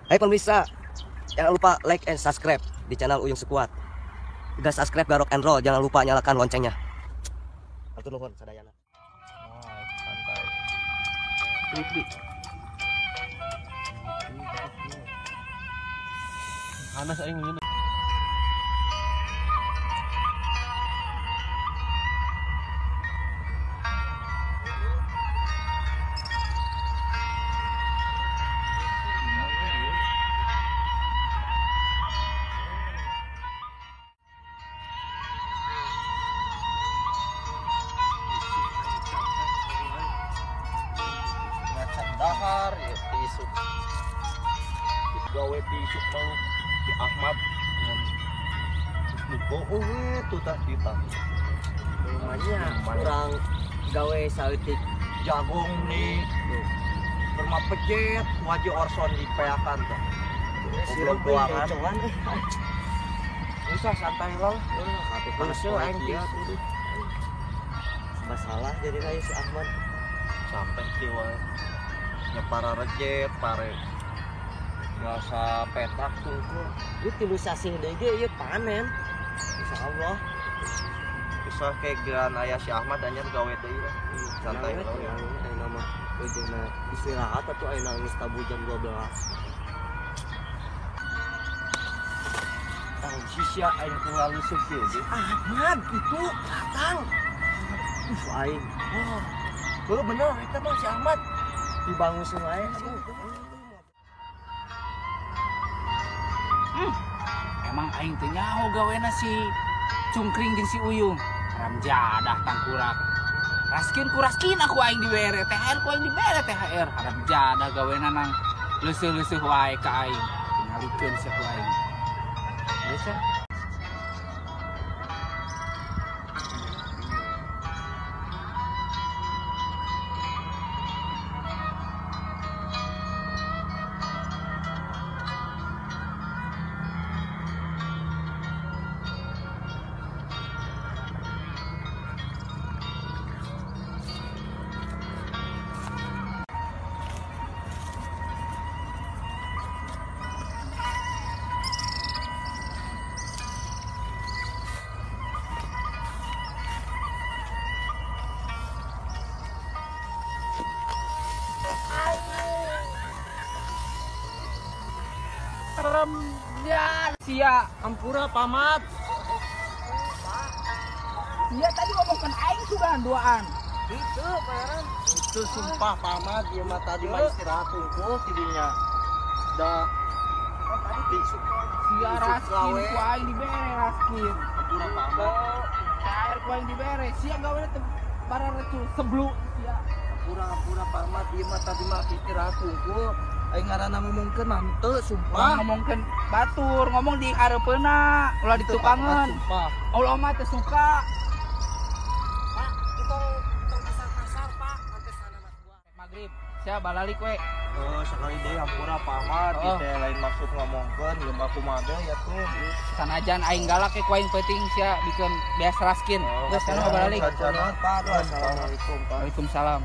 Hai pemirsa, jangan lupa like and subscribe di channel Uyung Sekuat. Udah subscribe gak rock and roll, jangan lupa nyalakan loncengnya. Atur nuhun sadayana. Santai. Pipi. Panas aing ini. Dahar ya tisu gawe tisu mau si Ahmad oh itu tak kita Rumahnya kurang gawe saeutik jagung nih berma pejet wajah Orson dipeakan tuh belum buangan bisa santai lah tapi masuk aing dia masalah jadi kayak si Ahmad sampai jiwa ya para rejet pare nggak petak tuh itu tilu sasih deui ieu panen insyaallah bisa kayak gran ayah si Ahmad anyar gawe deui lah santai lah ya nama ujungna istirahat atau ayeuna geus tabu jam 12 tahu sisia aing tinggal lusuk ge Ahmad itu datang aing oh bener eta mah si Ahmad dibangun sungai Emang aing teh nyaho gawena si Cungkring jeung si Uyung. Ramjadah tangkurak. Raskin aku aing dibere THR ku aing dibere THR. Ramjadah gawena nang leueuh-leueuh wae ka aing. Tingalikeun sia ku aing. Bisa. Ya, sia ampura pamat dia tadi ngomongkan aing sudah duaan. itu bayaran itu sumpah pamat dia mah tadi mah istirahat unggul tidinya da tadi Sia raskin ku aing dibere raskin. ampura pamat Cair ku aing dibere sia gawe teh barang recul seblu sia. ampura pamat dia mah tadi mah istirahat unggul aing ngaranna ngomongkeun mah henteu sumpah Ngomongkeun batur, ngomong di hareupeuna, ulah ditukangeun. sumpah Allah mah teh suka. Pak tong kasar-kasar Pak nanti sana anak gua Magrib, sia balalik we. oh sekali deui ampura pamat Oh. teh lain maksud ngomongkeun ieu mah kumaha ya tuh Sanajan aing galak ke ku aing penting sia bikin biasa raskin. Geus kana balalik. Assalamualaikum Pak. Waalaikumsalam.